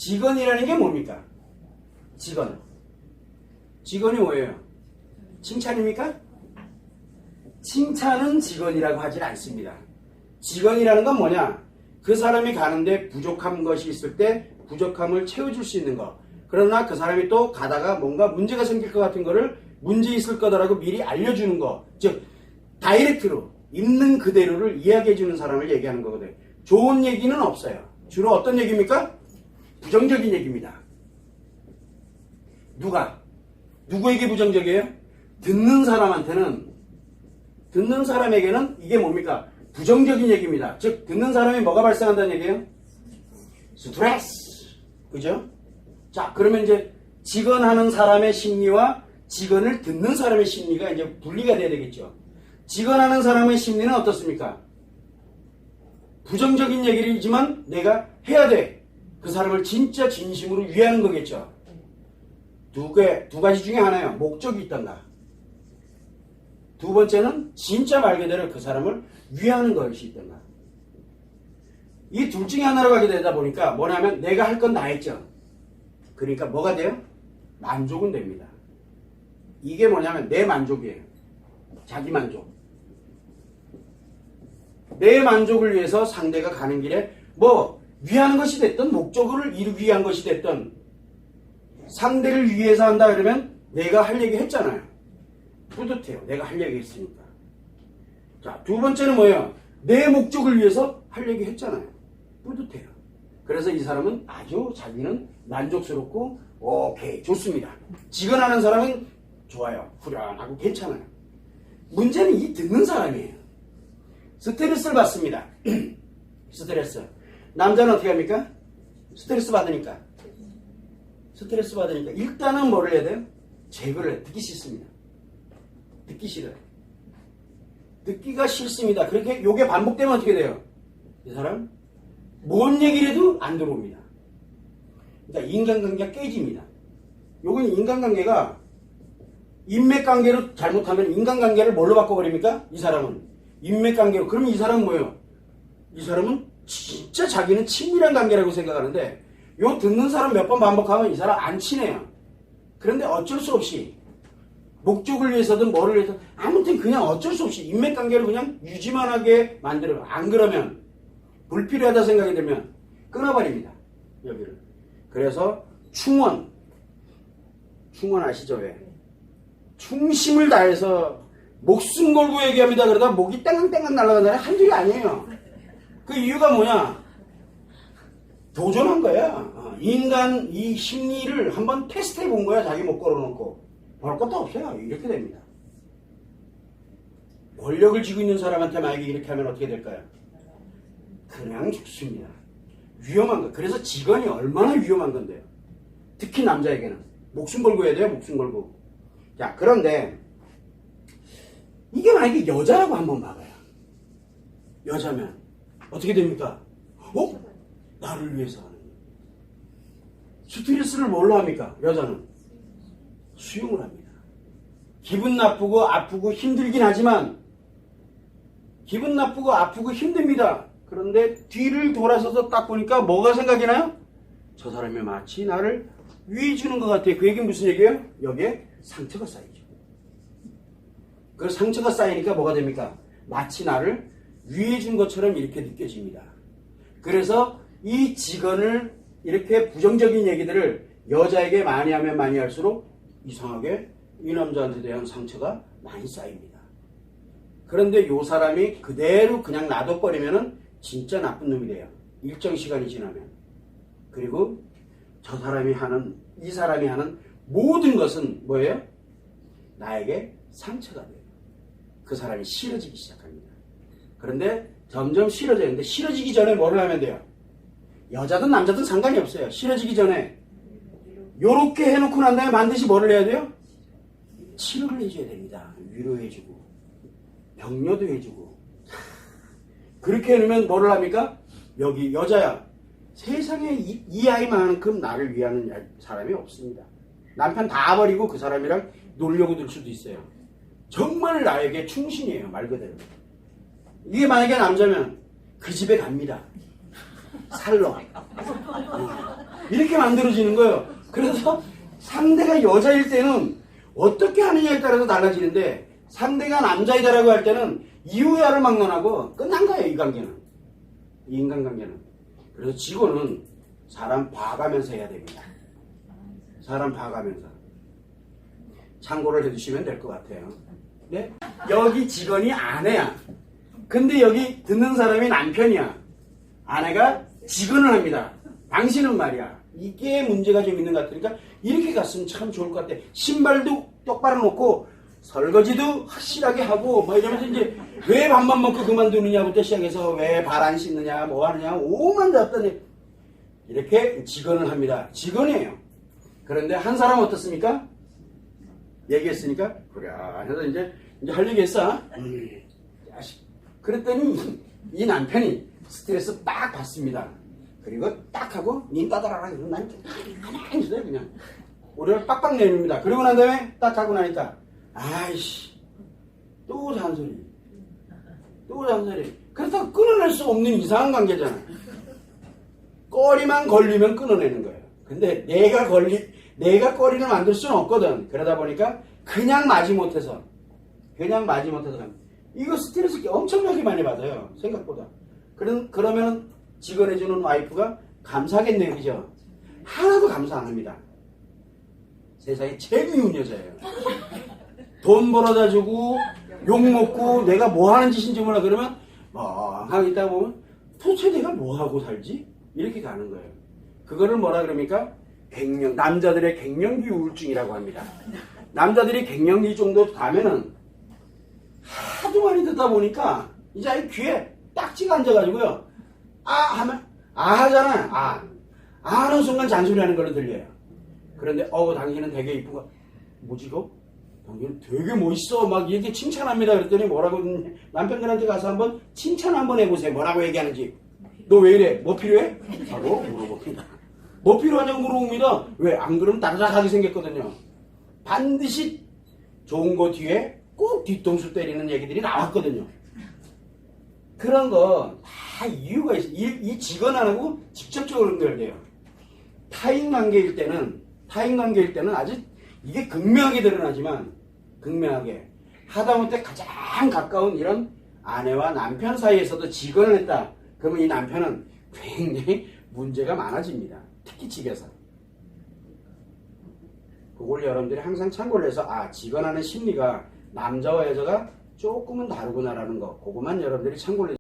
직언이라는 게 뭡니까? 직언. 직언이 뭐예요? 칭찬입니까? 칭찬은 직언이라고 하질 않습니다. 직언이라는 건 뭐냐? 그 사람이 가는데 부족한 것이 있을 때 부족함을 채워줄 수 있는 것. 그러나 그 사람이 또 가다가 뭔가 문제가 생길 것 같은 거를 문제 있을 거다라고 미리 알려주는 거. 즉 다이렉트로 있는 그대로를 이야기해주는 사람을 얘기하는 거거든요. 좋은 얘기는 없어요. 주로 어떤 얘기입니까? 부정적인 얘기입니다. 누구에게 부정적이에요? 듣는 사람에게는 이게 뭡니까? 부정적인 얘기입니다. 즉 듣는 사람이 뭐가 발생한다는 얘기예요? 스트레스. 그죠? 자, 그러면 이제 직언하는 사람의 심리와 직언을 듣는 사람의 심리가 이제 분리가 돼야 되겠죠. 직언하는 사람의 심리는 어떻습니까? 부정적인 얘기이지만 내가 해야 돼. 그 사람을 진짜 진심으로 위하는 거겠죠. 두 가지 중에 하나예요. 목적이 있단다. 두 번째는 진짜 말 그대로 그 사람을 위하는 것이 있단다. 이 둘 중에 하나로 가게 되다 보니까 뭐냐면 내가 할 건 다 했죠. 그러니까 뭐가 돼요? 만족은 됩니다. 이게 뭐냐면 내 만족이에요. 자기 만족. 내 만족을 위해서 상대가 가는 길에 뭐 위하는 것이 됐든 목적을 이루기 위한 것이 됐든 상대를 위해서 한다 그러면 내가 할 얘기 했잖아요. 뿌듯해요. 내가 할 얘기 했으니까. 자, 두 번째는 뭐예요? 내 목적을 위해서 할 얘기 했잖아요. 뿌듯해요. 그래서 이 사람은 아주 자기는 만족스럽고 오케이 좋습니다. 직언하는 사람은 좋아요. 후련하고 괜찮아요. 문제는 이 듣는 사람이에요. 스트레스를 받습니다. 스트레스. 남자는 어떻게 합니까? 스트레스 받으니까 일단은 뭐를 해야 돼요? 제거를 해요. 듣기 싫습니다. 듣기 싫어요. 듣기가 싫습니다. 그렇게 요게 반복되면 어떻게 돼요? 이 사람 뭔 얘기를 해도 안 들어옵니다. 그러니까 인간관계가 깨집니다. 요건 인간관계가 인맥관계로 잘못하면 인간관계를 뭘로 바꿔버립니까? 이 사람은 인맥관계로. 그러면 이 사람은 뭐예요? 이 사람은 진짜 자기는 친밀한 관계라고 생각하는데 요 듣는 사람 몇 번 반복하면 이 사람 안 친해요. 그런데 어쩔 수 없이 목적을 위해서든 뭐를 위해서 아무튼 그냥 어쩔 수 없이 인맥관계를 그냥 유지만 하게 만들어요. 안 그러면 불필요하다 생각이 들면 끊어버립니다. 여기를. 그래서 충원 아시죠? 왜? 충심을 다해서 목숨 걸고 얘기합니다. 그러다 목이 땡깡땡깡 날아간다는 한 줄이 아니에요. 그 이유가 뭐냐? 도전한 거야. 인간 이 심리를 한번 테스트해 본 거야. 자기 목 걸어놓고. 볼 것도 없어요. 이렇게 됩니다. 권력을 쥐고 있는 사람한테 만약에 이렇게 하면 어떻게 될까요? 그냥 죽습니다. 위험한 거. 그래서 직언이 얼마나 위험한 건데요. 특히 남자에게는. 목숨 걸고 해야 돼요. 목숨 걸고. 자, 그런데 이게 만약에 여자라고 한번 봐봐요. 여자면 어떻게 됩니까? 나를 위해서 하는 거예요. 스트레스를 뭘로 합니까? 여자는 수용을 합니다. 기분 나쁘고 아프고 힘들긴 하지만 기분 나쁘고 아프고 힘듭니다. 그런데 뒤를 돌아서서 딱 보니까 뭐가 생각이 나요? 저 사람이 마치 나를 위해 주는 것 같아요. 그 얘기는 무슨 얘기예요? 여기에 상처가 쌓이죠. 그 상처가 쌓이니까 뭐가 됩니까? 마치 나를 위해 준 것처럼 이렇게 느껴집니다. 그래서 이 직언을 이렇게 부정적인 얘기들을 여자에게 많이 하면 많이 할수록 이상하게 이 남자한테 대한 상처가 많이 쌓입니다. 그런데 이 사람이 그대로 그냥 놔둬버리면은 진짜 나쁜 놈이 돼요. 일정 시간이 지나면. 그리고 이 사람이 하는 모든 것은 뭐예요? 나에게 상처가 돼요. 그 사람이 싫어지기 시작합니다. 그런데 점점 싫어지는데 싫어지기 전에 뭐를 하면 돼요? 여자든 남자든 상관이 없어요. 싫어지기 전에 요렇게 해놓고 난 다음에 반드시 뭐를 해야 돼요? 치료를 해줘야 됩니다. 위로해주고 격려도 해주고. 그렇게 해놓으면 뭐를 합니까? 여기 여자야, 세상에 이 아이만큼 나를 위하는 사람이 없습니다. 남편 다 버리고 그 사람이랑 놀려고 들 수도 있어요. 정말 나에게 충신이에요. 말 그대로. 이게 만약에 남자면 그 집에 갑니다. 살러. 이렇게 만들어지는 거예요. 그래서 상대가 여자일 때는 어떻게 하느냐에 따라서 달라지는데 상대가 남자이다라고 할 때는 이유야를 막론하고 끝난 거예요. 이 관계는. 이 인간관계는. 그래서 직원은 사람 봐가면서 해야 됩니다. 사람 봐가면서. 참고를 해주시면 될 것 같아요. 네? 여기 직원이 아내야. 근데 여기 듣는 사람이 남편이야. 아내가 직원을 합니다. 당신은 말이야. 이게 문제가 좀 있는 것 같으니까 이렇게 갔으면 참 좋을 것 같아. 신발도 똑바로 놓고 설거지도 확실하게 하고 뭐 이러면서 이제 왜 밥만 먹고 그만두느냐부터 시작해서 왜 발 안 씻느냐 뭐 하느냐 오만 잡더니 이렇게 직원을 합니다. 직원이에요. 그런데 한 사람 어떻습니까? 얘기했으니까 그래 해서 이제 할 얘기 했어. 자식. 그랬더니 이 남편이 스트레스 딱 받습니다. 그리고 딱 하고 닌 따다라라 이러면 난 가만히 있어요. 그냥 우리를 빡빡 내립니다. 그리고 난 다음에 딱 하고 나니까 아이씨 또 잔소리 또 잔소리. 그래서 끊어낼 수 없는 이상한 관계잖아. 꺼리만 걸리면 끊어내는 거예요. 근데 내가 꺼리를 만들 수는 없거든. 그러다 보니까 그냥 마지못해서 갑니다. 이거 스트레스 엄청나게 많이 받아요. 생각보다. 그러면 직원해주는 와이프가 감사하겠네요. 그죠? 하나도 감사 안 합니다. 세상에 제일 미운 여자예요. 돈 벌어다 주고 욕먹고 내가 뭐 하는 짓인지 몰라. 그러면 멍하게 있다 보면 도대체 내가 뭐 하고 살지? 이렇게 가는 거예요. 그거를 뭐라 그럽니까? 남자들의 갱년기 우울증이라고 합니다. 남자들이 갱년기 정도 가면은 하도 많이 듣다 보니까 이제 아이 귀에 딱지가 앉아가지고요. 하면 하잖아. 하는 순간 잔소리하는 걸로 들려요. 그런데 당신은 되게 이쁘고 뭐지 이거? 당신은 되게 멋있어. 막 이렇게 칭찬합니다. 그랬더니 뭐라고 남편들한테 가서 한번 칭찬 한번 해보세요. 뭐라고 얘기하는지. 너 왜 이래? 뭐 필요해? 하고 물어봅니다. 뭐 필요하냐고 물어봅니다. 왜? 안 그러면 따라하게 생겼거든요. 반드시 좋은 거 뒤에 꼭 뒤통수 때리는 얘기들이 나왔거든요. 그런 거 다 이유가 있어요. 이 직원 안 하고 직접적으로 연결돼요. 타인 관계일 때는 아주 이게 극명하게 드러나지만 극명하게 하다못해 가장 가까운 이런 아내와 남편 사이에서도 직원을 했다. 그러면 이 남편은 굉장히 문제가 많아집니다. 특히 집에서. 그걸 여러분들이 항상 참고를 해서 직원하는 심리가 남자와 여자가 조금은 다르구나라는 거 그것만 여러분들이 참고를